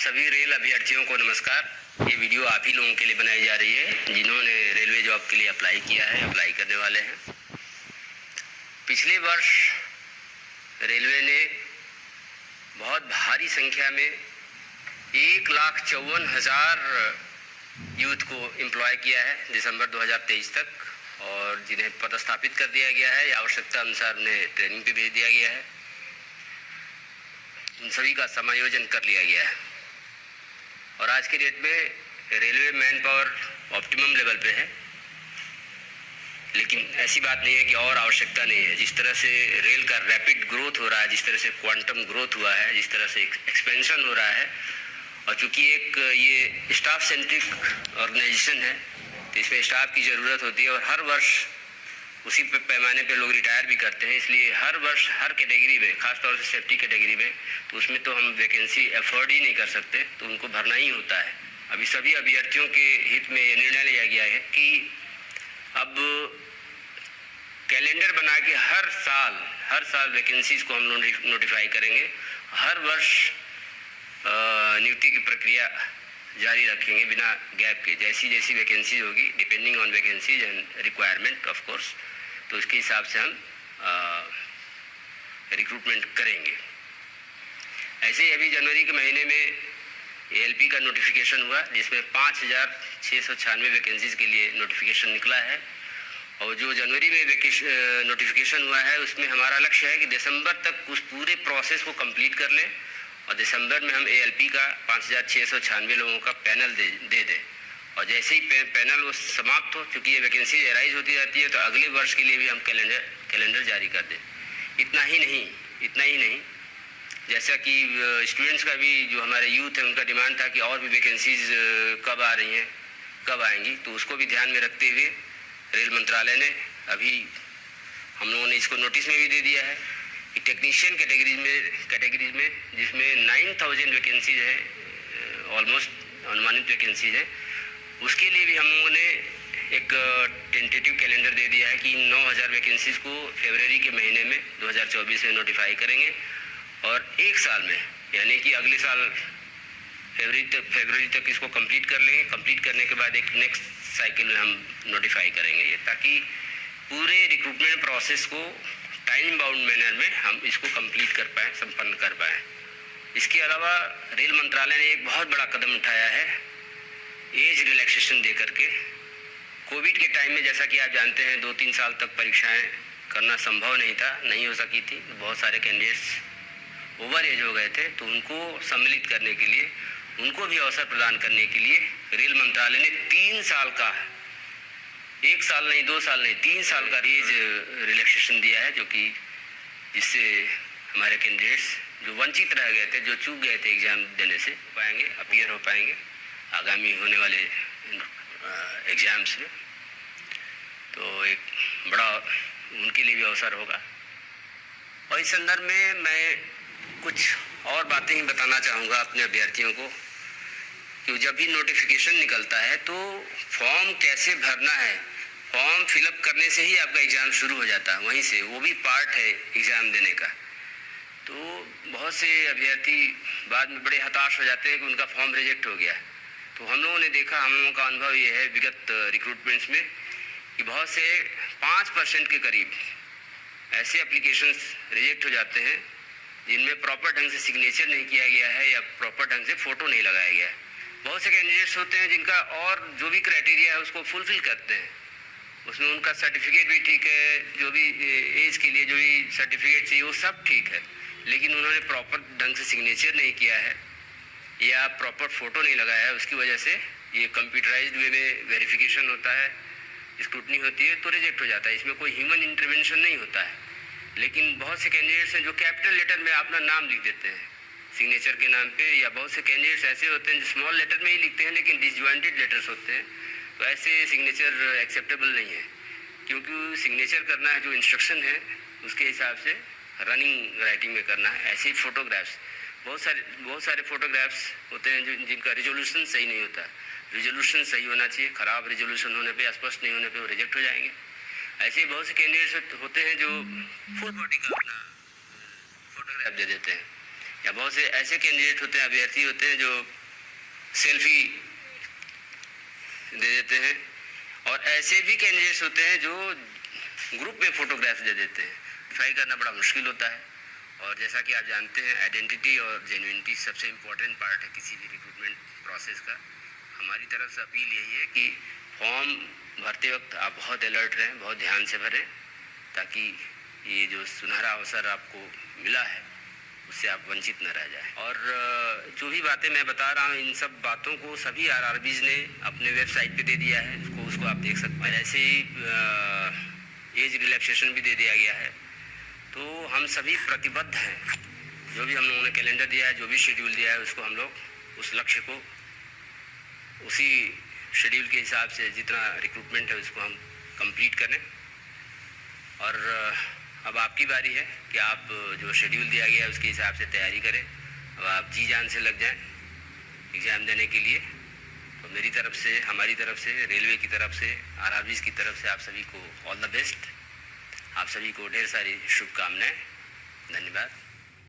सभी रेल अभ्यर्थियों को नमस्कार। ये वीडियो आप ही लोगों के लिए बनाई जा रही है जिन्होंने रेलवे जॉब के लिए अप्लाई किया है, अप्लाई करने वाले हैं। पिछले वर्ष रेलवे ने बहुत भारी संख्या में 1,54,000 यूथ को एम्प्लॉय किया है दिसंबर 2023 तक, और जिन्हें पदस्थापित कर दिया गया है या आवश्यकता अनुसार उन्हें ट्रेनिंग पे भेज दिया गया है। उन सभी का समायोजन कर लिया गया है और आज के डेट में railway man power optimum level पे है। लेकिन ऐसी बात नहीं है कि और आवश्यकता नहीं है। जिस तरह से रेल का रैपिड ग्रोथ हो रहा है, जिस तरह से क्वांटम ग्रोथ हुआ है, जिस तरह से एक्सपेंशन हो रहा है, और चूंकि एक ये स्टाफ सेंट्रिक ऑर्गेनाइजेशन है तो इसमें स्टाफ की ज़रूरत होती है और हर वर्ष उसी पैमाने पे लोग रिटायर भी करते हैं। इसलिए हर वर्ष हर कैटेगरी में, खासतौर से सेफ्टी कैटेगरी में, तो उसमें तो हम वैकेंसी अफोर्ड ही नहीं कर सकते, तो उनको भरना ही होता है। अभी सभी अभ्यर्थियों के हित में ये निर्णय लिया गया है कि अब कैलेंडर बना के हर साल वैकेंसीज को हम नोटिफाई करेंगे। हर वर्ष नियुक्ति की प्रक्रिया जारी रखेंगे बिना गैप के। जैसी जैसी वैकेंसी होगी, depending on vacancies and requirement of course, तो उसके हिसाब से हम रिक्रूटमेंट करेंगे। ऐसे ही अभी जनवरी के महीने में एएलपी का नोटिफिकेशन हुआ जिसमें 5,696 वैकेंसीज के लिए नोटिफिकेशन निकला है। और जो जनवरी में नोटिफिकेशन हुआ है उसमें हमारा लक्ष्य है कि दिसंबर तक उस पूरे प्रोसेस को कंप्लीट कर लें और दिसंबर में हम एएलपी का 5,696 लोगों का पैनल दे दें। और जैसे ही पैनल वो समाप्त हो, चूँकि ये वैकेंसी एराइज होती रहती है, तो अगले वर्ष के लिए भी हम कैलेंडर जारी कर दें। इतना ही नहीं, जैसा कि स्टूडेंट्स का भी, जो हमारे यूथ है, उनका डिमांड था कि और भी वैकेंसीज कब आ रही हैं, कब आएंगी, तो उसको भी ध्यान में रखते हुए रेल मंत्रालय ने अभी हम लोगों ने इसको नोटिस में भी दे दिया है कि टेक्नीशियन कैटेगरीज में जिसमें 9,000 वैकेंसीज हैं, ऑलमोस्ट अनुमानित वैकेंसीज हैं, उसके लिए भी हम लोगों ने एक टेंटेटिव कैलेंडर दे दिया है कि 9,000 वैकेंसीज को फरवरी के महीने में 2024 में नोटिफाई करेंगे और एक साल में, यानी कि अगले साल फरवरी तक इसको कंप्लीट कर लेंगे। कंप्लीट करने के बाद एक नेक्स्ट साइकिल में हम नोटिफाई करेंगे ये, ताकि पूरे रिक्रूटमेंट प्रोसेस को टाइम बाउंड मैनर में हम इसको कंप्लीट कर पाएँ, संपन्न कर पाएँ। इसके अलावा रेल मंत्रालय ने एक बहुत बड़ा कदम उठाया है एज रिलैक्सेशन दे करके। कोविड के टाइम में, जैसा कि आप जानते हैं, 2-3 साल तक परीक्षाएं करना संभव नहीं हो सकी थी। बहुत सारे कैंडिडेट्स ओवर एज हो गए थे, तो उनको सम्मिलित करने के लिए, उनको भी अवसर प्रदान करने के लिए रेल मंत्रालय ने 3 साल का, 1 साल नहीं, 2 साल नहीं, 3 साल का एज रिलैक्सेशन दिया है, जो कि जिससे हमारे कैंडिडेट्स जो वंचित रह गए थे, जो चूक गए थे एग्ज़ाम देने से, पाएंगे, अपीयर हो पाएंगे आगामी होने वाले एग्ज़ाम्स में। तो एक बड़ा उनके लिए भी अवसर होगा। और इस संदर्भ में मैं कुछ और बातें ही बताना चाहूँगा अपने अभ्यर्थियों को कि जब भी नोटिफिकेशन निकलता है तो फॉर्म कैसे भरना है। फॉर्म फिलअप करने से ही आपका एग्ज़ाम शुरू हो जाता है, वहीं से, वो भी पार्ट है एग्ज़ाम देने का। तो बहुत से अभ्यर्थी बाद में बड़े हताश हो जाते हैं कि उनका फॉर्म रिजेक्ट हो गया। तो हम लोगों ने देखा, हम लोगों का अनुभव ये है विगत रिक्रूटमेंट्स में कि बहुत से 5% के करीब ऐसे एप्लीकेशंस रिजेक्ट हो जाते हैं जिनमें प्रॉपर ढंग से सिग्नेचर नहीं किया गया है या प्रॉपर ढंग से फ़ोटो नहीं लगाया गया है। बहुत से कैंडिडेट्स होते हैं जिनका और जो भी क्राइटेरिया है उसको फुलफिल करते हैं, उसमें उनका सर्टिफिकेट भी ठीक है, जो भी एज के लिए जो भी सर्टिफिकेट चाहिए वो सब ठीक है, लेकिन उन्होंने प्रॉपर ढंग से सिग्नेचर नहीं किया है या प्रॉपर फ़ोटो नहीं लगाया है। उसकी वजह से ये कंप्यूटराइज्ड वे में वेरिफिकेशन होता है, स्क्रूटनी होती है, तो रिजेक्ट हो जाता है। इसमें कोई ह्यूमन इंटरवेंशन नहीं होता है। लेकिन बहुत से कैंडिडेट्स हैं जो कैपिटल लेटर में अपना नाम लिख देते हैं सिग्नेचर के नाम पे, या बहुत से कैंडिडेट्स ऐसे होते हैं जो स्मॉल लेटर में ही लिखते हैं लेकिन डिसजॉइंटेड लेटर्स होते हैं। तो ऐसे सिग्नेचर एक्सेप्टेबल नहीं है, क्योंकि सिग्नेचर करना है जो इंस्ट्रक्शन है उसके हिसाब से रनिंग राइटिंग में करना है। ऐसे ही फोटोग्राफ्स, बहुत सारे फोटोग्राफ्स होते हैं जिनका रिजोल्यूशन सही नहीं होता। रिजोल्यूशन सही होना चाहिए, ख़राब रिजोल्यूशन होने पे, स्पष्ट नहीं होने पे वो रिजेक्ट हो जाएंगे। ऐसे ही बहुत से कैंडिडेट्स होते हैं जो फुल बॉडी का अपना फोटोग्राफ दे देते हैं, या बहुत से ऐसे कैंडिडेट होते हैं, अभ्यर्थी होते हैं जो सेल्फी दे देते हैं, और ऐसे भी कैंडिडेट्स होते हैं जो ग्रुप में फोटोग्राफ दे देते हैं। वेरीफाई करना बड़ा मुश्किल होता है, और जैसा कि आप जानते हैं आइडेंटिटी और जेन्युइनिटी सबसे इम्पोर्टेंट पार्ट है किसी भी रिक्रूटमेंट प्रोसेस का। हमारी तरफ से अपील यही है कि फॉर्म भरते वक्त आप बहुत अलर्ट रहें, बहुत ध्यान से भरें, ताकि ये जो सुनहरा अवसर आपको मिला है उससे आप वंचित न रह जाएं। और जो भी बातें मैं बता रहा हूँ, इन सब बातों को सभी आरआरबीज ने अपने वेबसाइट पे दे दिया है, उसको आप देख सकते हैं। ऐसे ही एज रिलैक्सेशन भी दे दिया गया है। तो हम सभी प्रतिबद्ध हैं, जो भी हम लोगों ने कैलेंडर दिया है, जो भी शेड्यूल दिया है, उसको हम लोग उस लक्ष्य को उसी शेड्यूल के हिसाब से जितना रिक्रूटमेंट है उसको हम कंप्लीट करें। और अब आपकी बारी है कि आप जो शेड्यूल दिया गया है उसके हिसाब से तैयारी करें। अब आप जी जान से लग जाएं एग्ज़ाम देने के लिए। तो मेरी तरफ से, हमारी तरफ से, रेलवे की तरफ से, आरआरबीज की तरफ से आप सभी को ऑल द बेस्ट। आप सभी को ढेर सारी शुभकामनाएं। धन्यवाद।